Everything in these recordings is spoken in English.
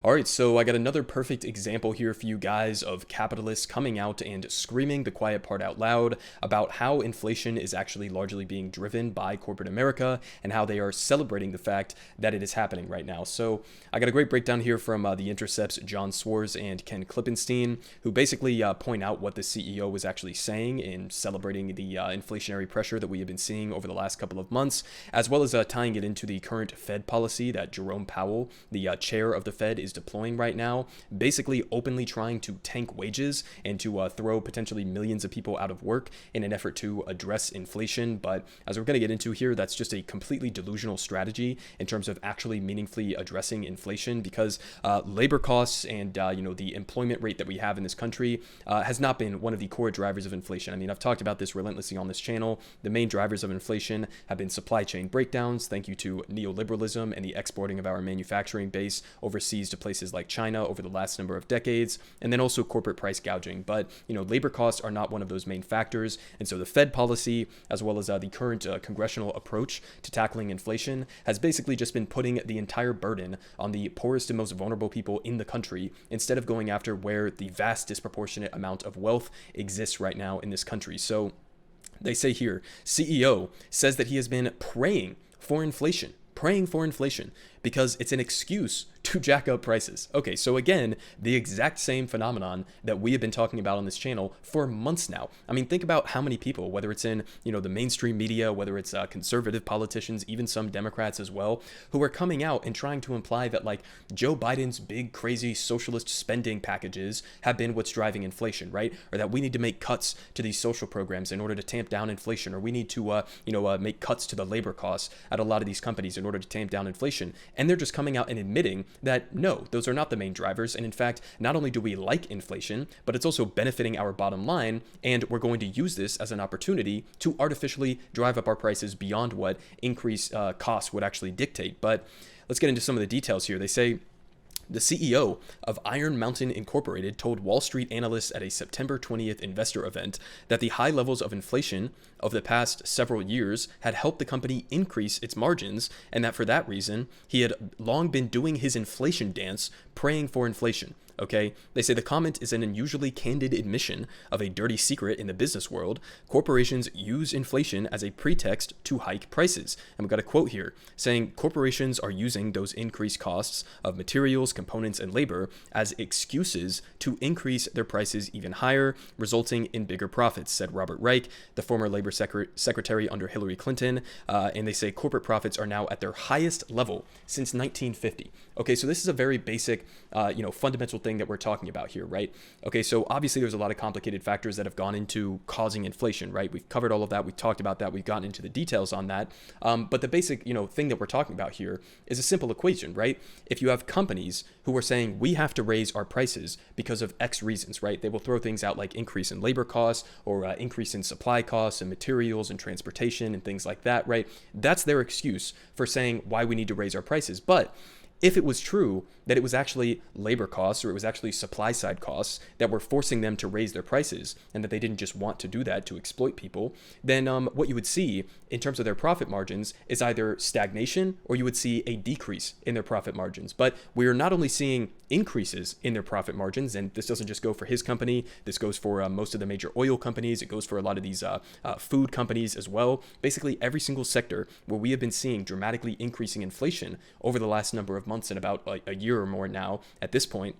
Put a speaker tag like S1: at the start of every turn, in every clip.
S1: All right, so I got another perfect example here for you guys of capitalists coming out and screaming the quiet part out loud about how inflation is actually largely being driven by corporate America and how they are celebrating the fact that it is happening right now. So I got a great breakdown here from The Intercept's John Swarz and Ken Klippenstein, who basically point out what the CEO was actually saying in celebrating the inflationary pressure that we have been seeing over the last couple of months, as well as tying it into the current Fed policy that Jerome Powell, the chair of the Fed, is deploying right now, basically openly trying to tank wages and to throw potentially millions of people out of work in an effort to address inflation. But as we're going to get into here, that's just a completely delusional strategy in terms of actually meaningfully addressing inflation, because labor costs and the employment rate that we have in this country has not been one of the core drivers of inflation. I mean, I've talked about this relentlessly on this channel. The main drivers of inflation have been supply chain breakdowns, thank you to neoliberalism and the exporting of our manufacturing base overseas to places like China over the last number of decades, and then also corporate price gouging. But labor costs are not one of those main factors, and so the Fed policy, as well as the current congressional approach to tackling inflation, has basically just been putting the entire burden on the poorest and most vulnerable people in the country, instead of going after where the vast disproportionate amount of wealth exists right now in this country. So they say here, CEO says that he has been praying for inflation because it's an excuse to jack up prices. Okay, so again, the exact same phenomenon that we have been talking about on this channel for months now. I mean, think about how many people, whether it's in, the mainstream media, whether it's conservative politicians, even some Democrats as well, who are coming out and trying to imply that like Joe Biden's big, crazy socialist spending packages have been what's driving inflation, right? Or that we need to make cuts to these social programs in order to tamp down inflation, or we need to, make cuts to the labor costs at a lot of these companies in order to tamp down inflation. And they're just coming out and admitting that no, those are not the main drivers. And in fact, not only do we like inflation, but it's also benefiting our bottom line. And we're going to use this as an opportunity to artificially drive up our prices beyond what increased costs would actually dictate. But let's get into some of the details here. They say, the CEO of Iron Mountain Incorporated told Wall Street analysts at a September 20th investor event that the high levels of inflation of the past several years had helped the company increase its margins, and that for that reason, he had long been doing his inflation dance, praying for inflation. Okay, they say the comment is an unusually candid admission of a dirty secret in the business world. Corporations use inflation as a pretext to hike prices. And we've got a quote here saying corporations are using those increased costs of materials, components, and labor as excuses to increase their prices even higher, resulting in bigger profits, said Robert Reich, the former labor secretary under Hillary Clinton. And they say corporate profits are now at their highest level since 1950. Okay, so this is a very basic, fundamental thing that we're talking about here, right? Okay, so obviously there's a lot of complicated factors that have gone into causing inflation, right? We've covered all of that. We've talked about that. We've gotten into the details on that. But the basic, thing that we're talking about here is a simple equation, right? If you have companies who are saying we have to raise our prices because of X reasons, right? They will throw things out like increase in labor costs or increase in supply costs and materials and transportation and things like that, right? That's their excuse for saying why we need to raise our prices. But if it was true that it was actually labor costs or it was actually supply side costs that were forcing them to raise their prices, and that they didn't just want to do that to exploit people, then what you would see in terms of their profit margins is either stagnation or you would see a decrease in their profit margins. But we are not only seeing increases in their profit margins, and this doesn't just go for his company, this goes for most of the major oil companies, it goes for a lot of these food companies as well. Basically every single sector where we have been seeing dramatically increasing inflation over the last number of months, and about a year or more now at this point,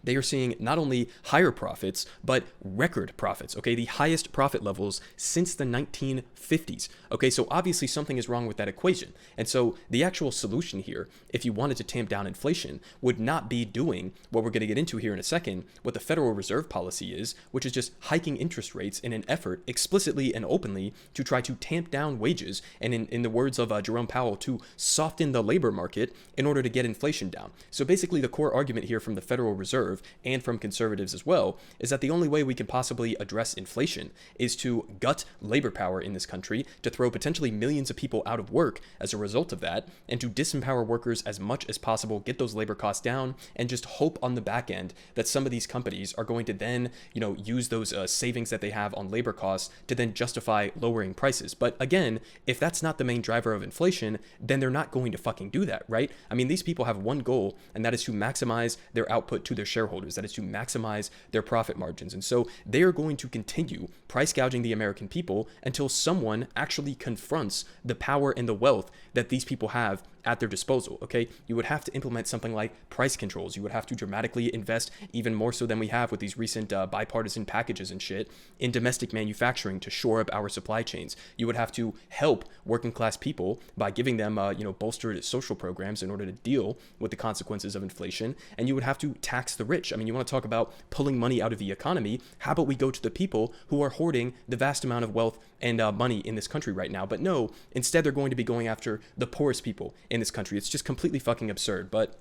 S1: they are seeing not only higher profits, but record profits, okay? The highest profit levels since the 1950s, okay? So obviously something is wrong with that equation. And so the actual solution here, if you wanted to tamp down inflation, would not be doing what we're gonna get into here in a second, what the Federal Reserve policy is, which is just hiking interest rates in an effort explicitly and openly to try to tamp down wages, and in the words of Jerome Powell, to soften the labor market in order to get inflation down. So basically the core argument here from the Federal Reserve Reserve and from conservatives as well, is that the only way we can possibly address inflation is to gut labor power in this country, to throw potentially millions of people out of work as a result of that, and to disempower workers as much as possible, get those labor costs down, and just hope on the back end that some of these companies are going to then, use those savings that they have on labor costs to then justify lowering prices. But again, if that's not the main driver of inflation, then they're not going to fucking do that, right? I mean, these people have one goal, and that is to maximize their output to their shareholders. That is to maximize their profit margins. And so they are going to continue price gouging the American people until someone actually confronts the power and the wealth that these people have at their disposal. Okay, you would have to implement something like price controls. You would have to dramatically invest, even more so than we have with these recent bipartisan packages and shit, in domestic manufacturing to shore up our supply chains. You would have to help working class people by giving them bolstered social programs in order to deal with the consequences of inflation. And you would have to tax the rich. I mean, you want to talk about pulling money out of the economy? How about we go to the people who are hoarding the vast amount of wealth and money in this country right now? But no, instead they're going to be going after the poorest people in this country. It's just completely fucking absurd. But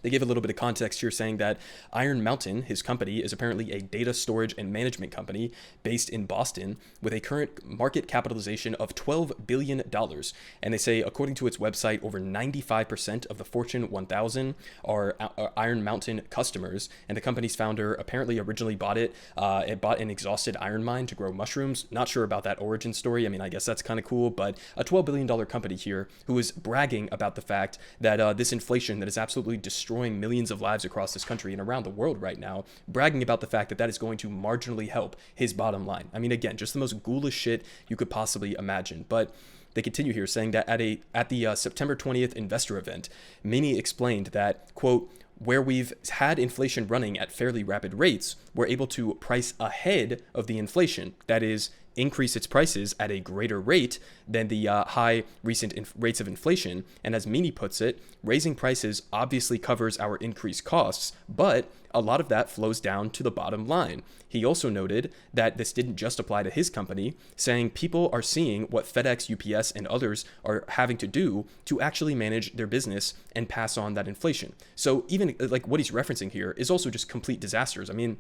S1: they give a little bit of context here, saying that Iron Mountain, his company, is apparently a data storage and management company based in Boston with a current market capitalization of $12 billion. And they say, according to its website, over 95% of the Fortune 1000 are Iron Mountain customers. And the company's founder apparently originally bought an exhausted iron mine to grow mushrooms. Not sure about that origin story. I mean, I guess that's kind of cool, but a $12 billion company here who is bragging about the fact that this inflation that is absolutely destroying millions of lives across this country and around the world right now, bragging about the fact that that is going to marginally help his bottom line. I mean, again, just the most ghoulish shit you could possibly imagine. But they continue here saying that at the September 20th investor event, Meany explained that, quote, where we've had inflation running at fairly rapid rates, we're able to price ahead of the inflation. That is, increase its prices at a greater rate than the high recent rates of inflation. And as Meany puts it, raising prices obviously covers our increased costs, but a lot of that flows down to the bottom line. He also noted that this didn't just apply to his company, saying people are seeing what FedEx, UPS, and others are having to do to actually manage their business and pass on that inflation. So even like what he's referencing here is also just complete disasters. I mean,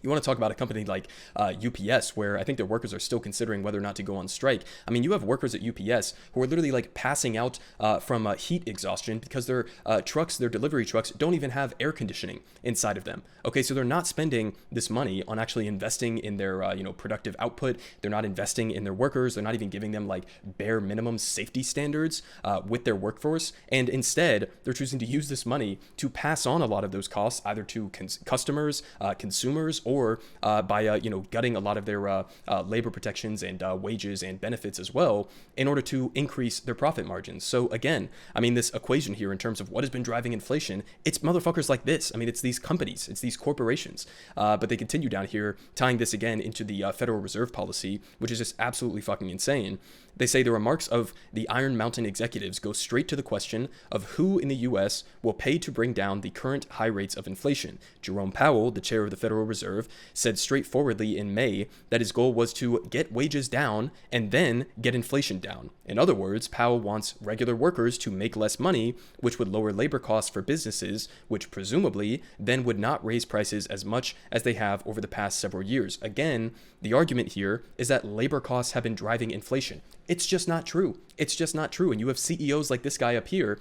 S1: you want to talk about a company like UPS, where I think their workers are still considering whether or not to go on strike. I mean, you have workers at UPS who are literally like passing out from heat exhaustion because their trucks, their delivery trucks, don't even have air conditioning inside of them. Okay, so they're not spending this money on actually investing in their productive output. They're not investing in their workers. They're not even giving them like bare minimum safety standards with their workforce. And instead, they're choosing to use this money to pass on a lot of those costs either to customers, consumers, or by gutting a lot of their labor protections and wages and benefits as well in order to increase their profit margins. So again, I mean, this equation here in terms of what has been driving inflation, it's motherfuckers like this. I mean, it's these companies, it's these corporations. But they continue down here, tying this again into the Federal Reserve policy, which is just absolutely fucking insane. They say the remarks of the Iron Mountain executives go straight to the question of who in the U.S. will pay to bring down the current high rates of inflation. Jerome Powell, the chair of the Federal Reserve, said straightforwardly in May that his goal was to get wages down and then get inflation down. In other words, Powell wants regular workers to make less money, which would lower labor costs for businesses, which presumably then would not raise prices as much as they have over the past several years. Again, the argument here is that labor costs have been driving inflation. It's just not true. It's just not true. And you have CEOs like this guy up here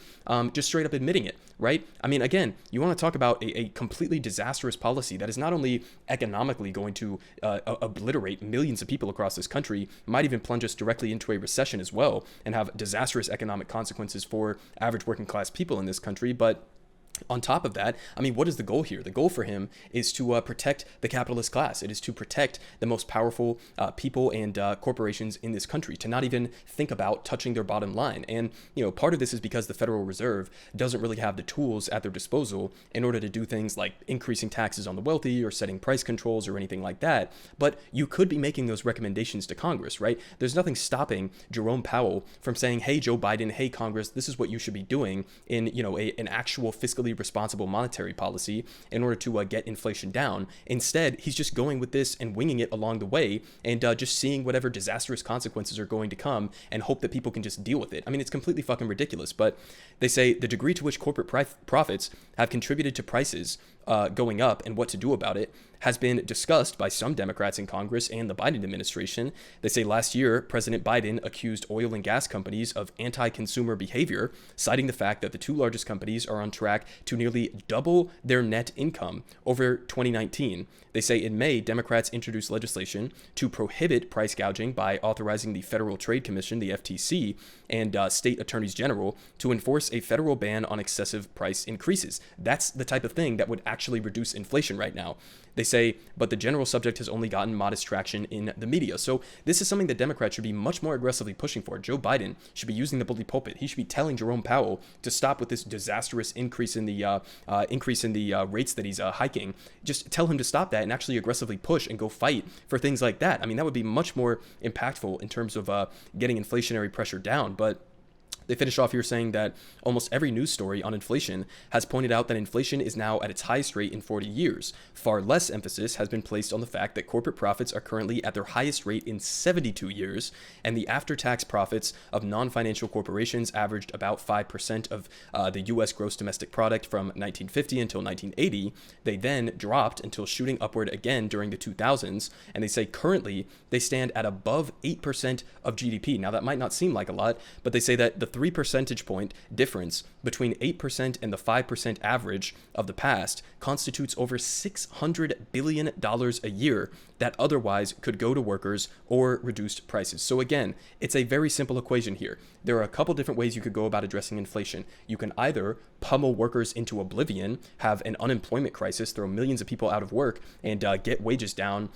S1: just straight up admitting it, right? I mean, again, you want to talk about a completely disastrous policy that is not only economically going to obliterate millions of people across this country, might even plunge us directly into a recession as well and have disastrous economic consequences for average working class people in this country. But on top of that, I mean, what is the goal here? The goal for him is to protect the capitalist class. It is to protect the most powerful people and corporations in this country, to not even think about touching their bottom line. And, part of this is because the Federal Reserve doesn't really have the tools at their disposal in order to do things like increasing taxes on the wealthy or setting price controls or anything like that. But you could be making those recommendations to Congress, right? There's nothing stopping Jerome Powell from saying, hey, Joe Biden, hey, Congress, this is what you should be doing in, an actual fiscally responsible monetary policy in order to get inflation down. Instead, he's just going with this and winging it along the way and just seeing whatever disastrous consequences are going to come and hope that people can just deal with it. I mean, it's completely fucking ridiculous. But they say the degree to which corporate profits have contributed to prices going up and what to do about it has been discussed by some Democrats in Congress and the Biden administration. They say last year, President Biden accused oil and gas companies of anti-consumer behavior, citing the fact that the two largest companies are on track to nearly double their net income over 2019. They say in May, Democrats introduced legislation to prohibit price gouging by authorizing the Federal Trade Commission, the FTC, and state attorneys general to enforce a federal ban on excessive price increases. That's the type of thing that would actually reduce inflation right now. They say, but the general subject has only gotten modest traction in the media. So this is something that Democrats should be much more aggressively pushing for. Joe Biden should be using the bully pulpit. He should be telling Jerome Powell to stop with this disastrous increase in the rates that he's hiking. Just tell him to stop that and actually aggressively push and go fight for things like that. I mean, that would be much more impactful in terms of getting inflationary pressure down. But they finish off here saying that almost every news story on inflation has pointed out that inflation is now at its highest rate in 40 years. Far less emphasis has been placed on the fact that corporate profits are currently at their highest rate in 72 years, and the after-tax profits of non-financial corporations averaged about 5% of the U.S. gross domestic product from 1950 until 1980. They then dropped until shooting upward again during the 2000s, and they say currently they stand at above 8% of GDP. Now, that might not seem like a lot, but they say that the 3 percentage point difference between 8% and the 5% average of the past constitutes over $600 billion a year that otherwise could go to workers or reduced prices. So again, it's a very simple equation here. There are a couple different ways you could go about addressing inflation. You can either pummel workers into oblivion, have an unemployment crisis, throw millions of people out of work, and get wages down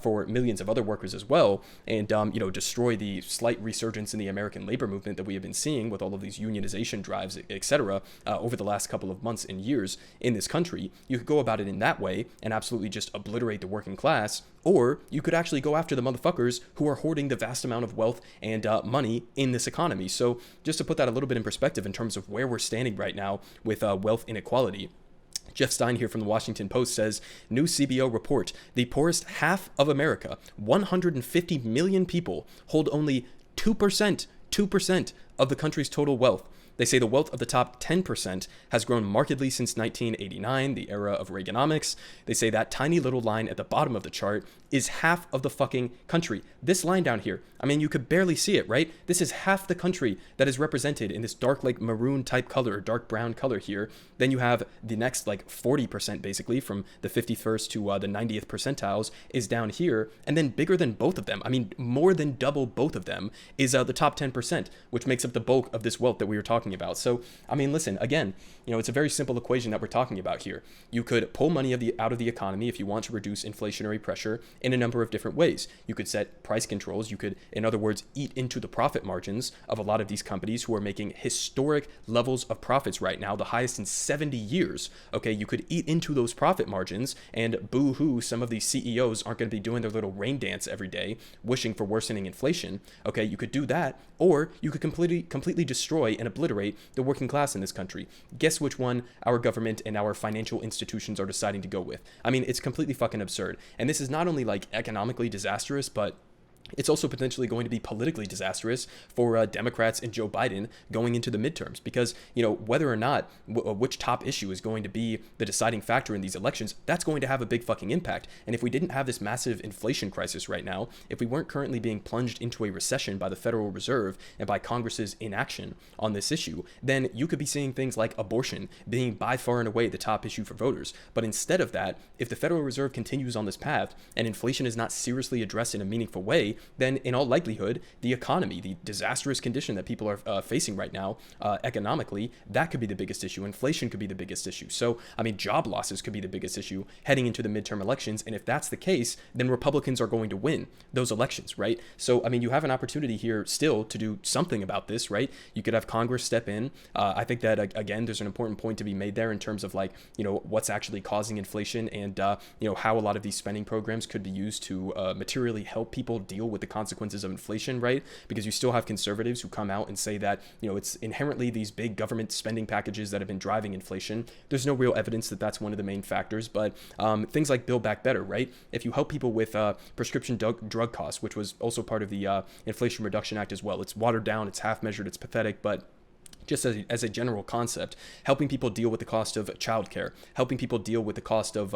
S1: for millions of other workers as well, and destroy the slight resurgence in the American labor movement that we have been seeing with all of these unionization drives, etc., over the last couple of months and years in this country. You could go about it in that way and absolutely just obliterate the working class. Or you could actually go after the motherfuckers who are hoarding the vast amount of wealth and money in this economy. So just to put that a little bit in perspective in terms of where we're standing right now with wealth inequality, Jeff Stein here from the Washington Post says, new CBO report, the poorest half of America, 150 million people, hold only 2% of the country's total wealth. They say the wealth of the top 10% has grown markedly since 1989, the era of Reaganomics. They say that tiny little line at the bottom of the chart is half of the fucking country. This line down here, I mean, you could barely see it, right? This is half the country that is represented in this dark, like maroon type color, dark brown color here. Then you have the next like 40% basically from the 51st to the 90th percentiles is down here. And then bigger than both of them, I mean, more than double both of them is the top 10%, which makes up the bulk of this wealth that we were talking about. So, I mean, listen, again, it's a very simple equation that we're talking about here. You could pull money out of the economy if you want to reduce inflationary pressure in a number of different ways. You could set price controls. You could, in other words, eat into the profit margins of a lot of these companies who are making historic levels of profits right now, the highest in 70 years. Okay, you could eat into those profit margins, and boo-hoo, some of these CEOs aren't going to be doing their little rain dance every day, wishing for worsening inflation. Okay, you could do that, or you could completely destroy and obliterate the working class in this country. Guess which one our government and our financial institutions are deciding to go with. I mean, it's completely fucking absurd. And this is not only like economically disastrous, but it's also potentially going to be politically disastrous for Democrats and Joe Biden going into the midterms, because, whether or not which top issue is going to be the deciding factor in these elections, that's going to have a big fucking impact. And if we didn't have this massive inflation crisis right now, if we weren't currently being plunged into a recession by the Federal Reserve and by Congress's inaction on this issue, then you could be seeing things like abortion being by far and away the top issue for voters. But instead of that, if the Federal Reserve continues on this path and inflation is not seriously addressed in a meaningful way, then in all likelihood, the economy, the disastrous condition that people are facing right now economically, that could be the biggest issue. Inflation could be the biggest issue. So, I mean, job losses could be the biggest issue heading into the midterm elections. And if that's the case, then Republicans are going to win those elections, right? So, I mean, you have an opportunity here still to do something about this, right? You could have Congress step in. I think that, again, there's an important point to be made there in terms of like, what's actually causing inflation and, how a lot of these spending programs could be used to materially help people deal with the consequences of inflation, right? Because you still have conservatives who come out and say that, it's inherently these big government spending packages that have been driving inflation. There's no real evidence that that's one of the main factors, but things like Build Back Better, right? If you help people with prescription drug costs, which was also part of the Inflation Reduction Act as well, it's watered down, it's half measured, it's pathetic, but just as a general concept, helping people deal with the cost of childcare, helping people deal with the cost of,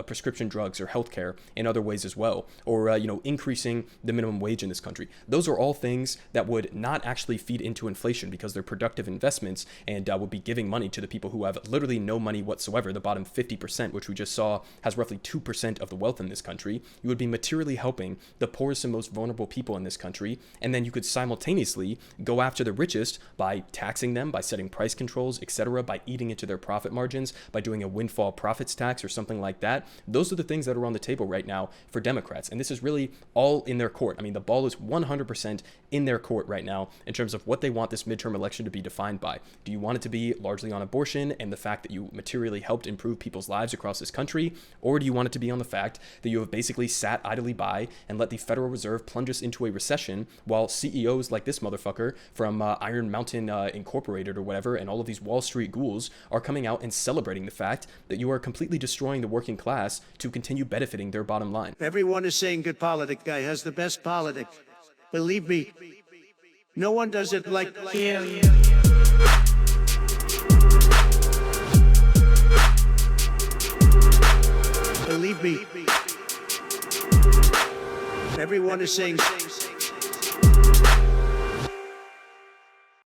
S1: prescription drugs or healthcare in other ways as well, or, increasing the minimum wage in this country. Those are all things that would not actually feed into inflation because they're productive investments and would be giving money to the people who have literally no money whatsoever. The bottom 50%, which we just saw has roughly 2% of the wealth in this country. You would be materially helping the poorest and most vulnerable people in this country. And then you could simultaneously go after the richest by taxing them, by setting price controls, etc., by eating into their profit margins, by doing a windfall profits tax or something like that. Those are the things that are on the table right now for Democrats. And this is really all in their court. I mean, the ball is 100% in their court right now in terms of what they want this midterm election to be defined by. Do you want it to be largely on abortion and the fact that you materially helped improve people's lives across this country? Or do you want it to be on the fact that you have basically sat idly by and let the Federal Reserve plunge us into a recession while CEOs like this motherfucker from Iron Mountain Incorporated or whatever, and all of these Wall Street ghouls are coming out and celebrating the fact that you are completely destroying the working class to continue benefiting their bottom line?
S2: Everyone is saying good politic guy has the best politics. Believe me, no one does it like him. Believe me, everyone is saying